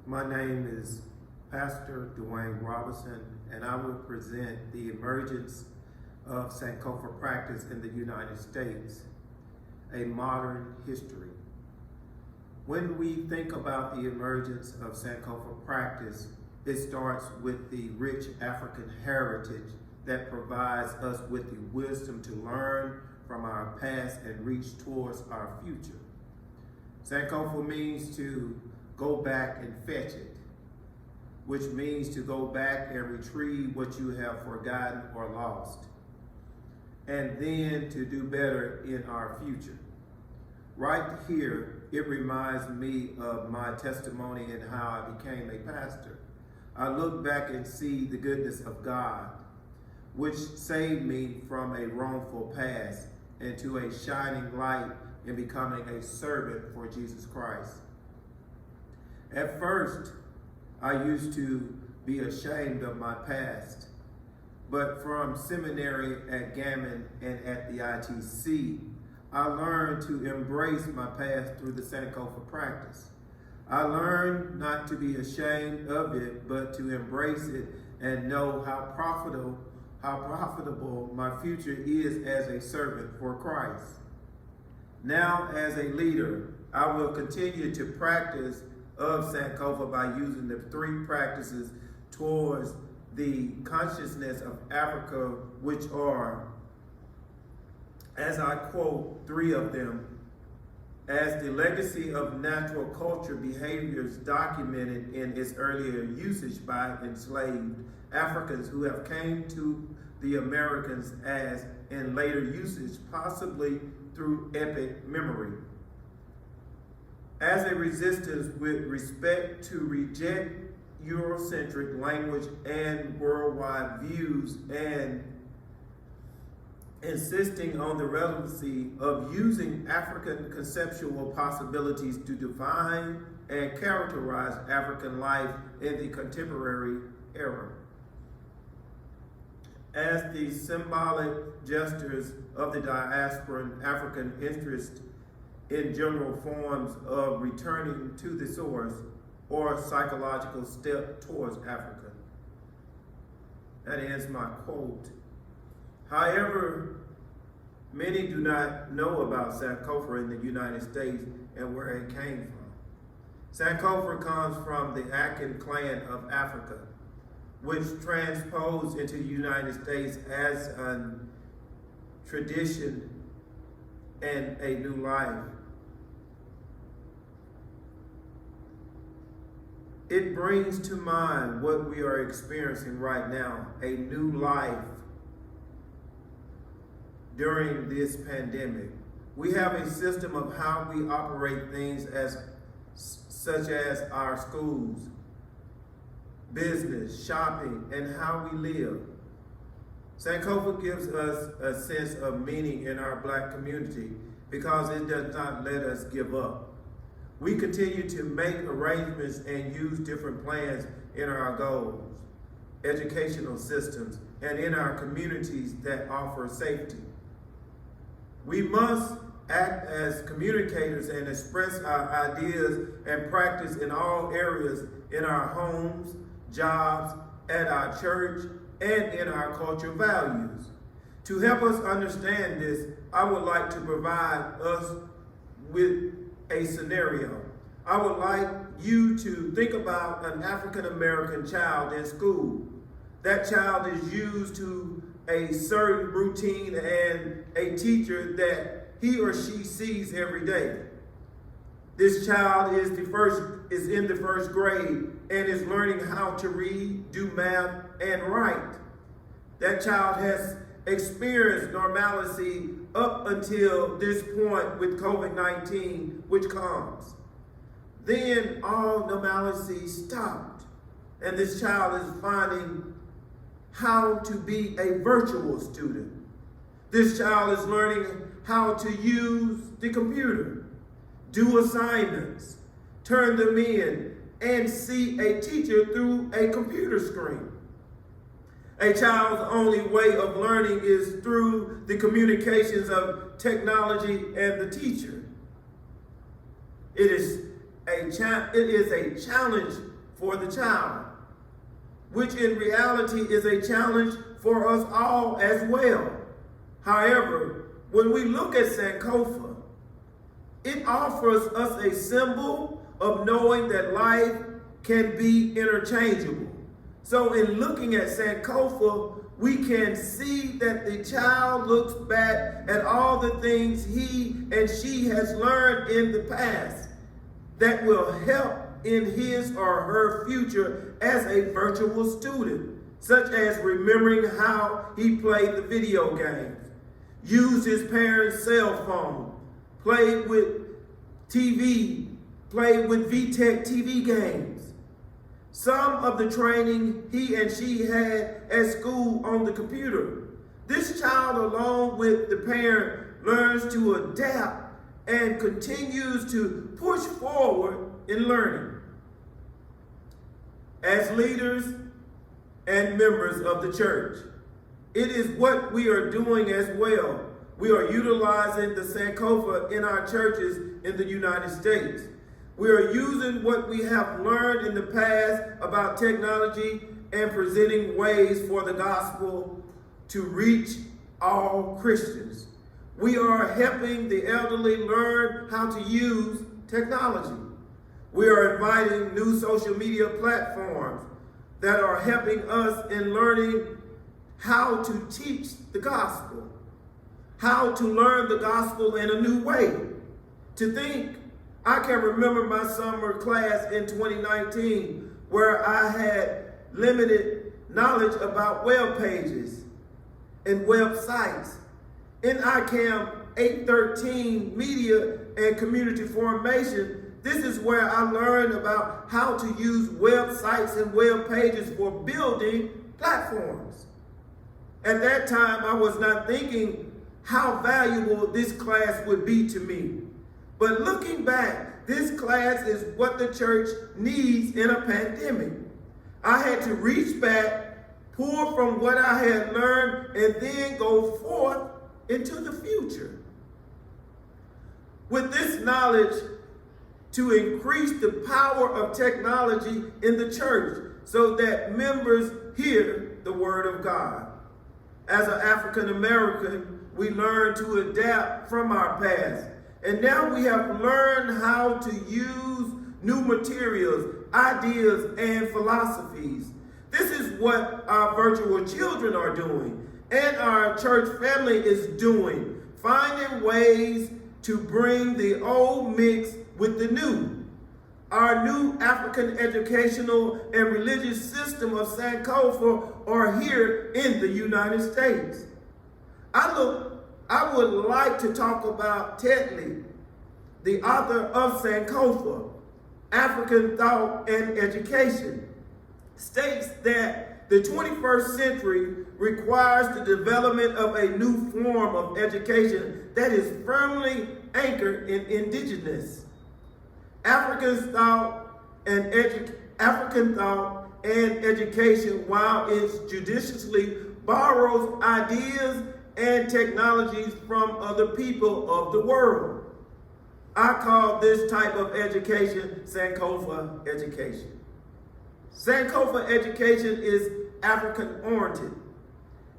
My name is Pastor Dwayne Robinson, and I will present the emergence of Sankofa practice in the United States, a modern history. When we think about the emergence of Sankofa practice, it starts with the rich African heritage that provides us with the wisdom to learn from our past and reach towards our future. Sankofa means to go back and fetch it, which means to go back and retrieve what you have forgotten or lost, and then to do better in our future. Right here, it reminds me of my testimony and how I became a pastor. I look back and see the goodness of God, which saved me from a wrongful past into a shining light in becoming a servant for Jesus Christ. At first, I used to be ashamed of my past, but from seminary at Gammon and at the ITC, I learned to embrace my past through the Sankofa practice. I learned not to be ashamed of it, but to embrace it and know how profitable my future is as a servant for Christ. Now, as a leader, I will continue to practice of Sankofa by using the three practices towards the consciousness of Africa, which are, as I quote three of them, as the legacy of natural culture behaviors documented in its earlier usage by enslaved Africans who have came to the Americans as in later usage, possibly through epic memory. As a resistance with respect to reject Eurocentric language and worldwide views and insisting on the relevancy of using African conceptual possibilities to define and characterize African life in the contemporary era. As the symbolic gestures of the diasporan African interest in general forms of returning to the source or psychological step towards Africa. That ends my quote. However, many do not know about Sankofa in the United States and where it came from. Sankofa comes from the Akan clan of Africa, which transposed into the United States as a tradition and a new life. It brings to mind what we are experiencing right now, a new life during this pandemic. We have a system of how we operate things such as our schools, business, shopping, and how we live. Sankofa gives us a sense of meaning in our Black community because it does not let us give up. We continue to make arrangements and use different plans in our goals, educational systems, and in our communities that offer safety. We must act as communicators and express our ideas and practice in all areas in our homes, jobs, at our church, and in our cultural values. To help us understand this, I would like to provide us with a scenario. I would like you to think about an African American child in school. That child is used to a certain routine and a teacher that he or she sees every day. This child is in the first grade and is learning how to read, do math, and write. That child has experienced normalcy up until this point with COVID-19, which comes. Then all normalcy stopped, and this child is finding how to be a virtual student. This child is learning how to use the computer, do assignments, turn them in, and see a teacher through a computer screen. A child's only way of learning is through the communications of technology and the teacher. It is it is a challenge for the child, which in reality is a challenge for us all as well. However, when we look at Sankofa, it offers us a symbol of knowing that life can be interchangeable. So in looking at Sankofa, we can see that the child looks back at all the things he and she has learned in the past that will help in his or her future as a virtual student, such as remembering how he played the video games, used his parents' cell phone, played with TV, played with VTech TV games. Some of the training he and she had at school on the computer. This child, along with the parent, learns to adapt and continues to push forward in learning. As leaders and members of the church, it is what we are doing as well. We are utilizing the Sankofa in our churches in the United States. We are using what we have learned in the past about technology and presenting ways for the gospel to reach all Christians. We are helping the elderly learn how to use technology. We are inviting new social media platforms that are helping us in learning how to teach the gospel, how to learn the gospel in a new way. To think, I can remember my summer class in 2019 where I had limited knowledge about web pages and websites. In ICAM 813 Media and Community Formation, this is where I learned about how to use websites and web pages for building platforms. At that time, I was not thinking how valuable this class would be to me. But looking back, this class is what the church needs in a pandemic. I had to reach back, pull from what I had learned, and then go forth into the future. With this knowledge, to increase the power of technology in the church so that members hear the word of God. As an African American, we learn to adapt from our past. And now we have learned how to use new materials, ideas, and philosophies. This is what our virtual children are doing, and our church family is doing, finding ways to bring the old mix with the new. Our new African educational and religious system of Sankofa are here in the United States. I would like to talk about Tetley, the author of Sankofa, African Thought and Education, states that the 21st century requires the development of a new form of education that is firmly anchored in indigenous. African thought and education, while it judiciously borrows ideas and technologies from other people of the world. I call this type of education Sankofa education. Sankofa education is African-oriented.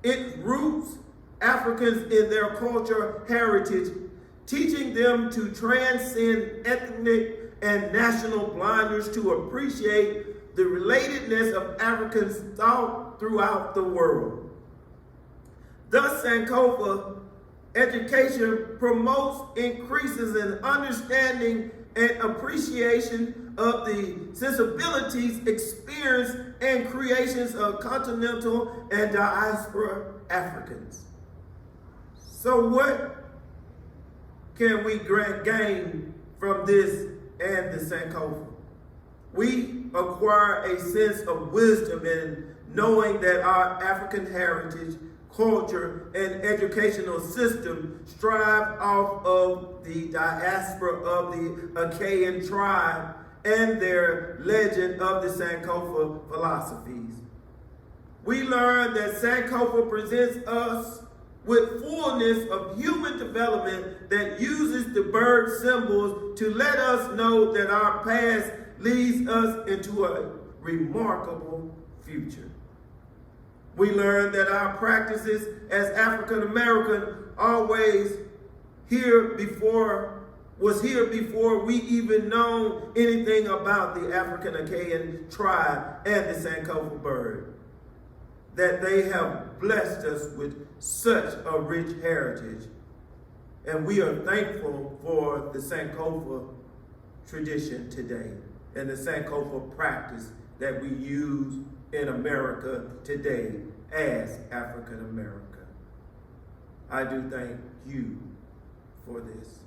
It roots Africans in their culture heritage, teaching them to transcend ethnic and national blinders to appreciate the relatedness of Africans' thought throughout the world. Thus, Sankofa education promotes increases in understanding and appreciation of the sensibilities, experience, and creations of continental and diaspora Africans. So what can we gain from this and the Sankofa? We acquire a sense of wisdom in knowing that our African heritage, culture, and educational system strive off of the diaspora of the Achaean tribe and their legend of the Sankofa philosophies. We learn that Sankofa presents us with fullness of human development that uses the bird symbols to let us know that our past leads us into a remarkable future. We learn that our practices as African American was here before we even known anything about the African Achaean tribe and the Sankofa bird. That they have blessed us with such a rich heritage. And we are thankful for the Sankofa tradition today and the Sankofa practice that we use in America today as African America. I do thank you for this.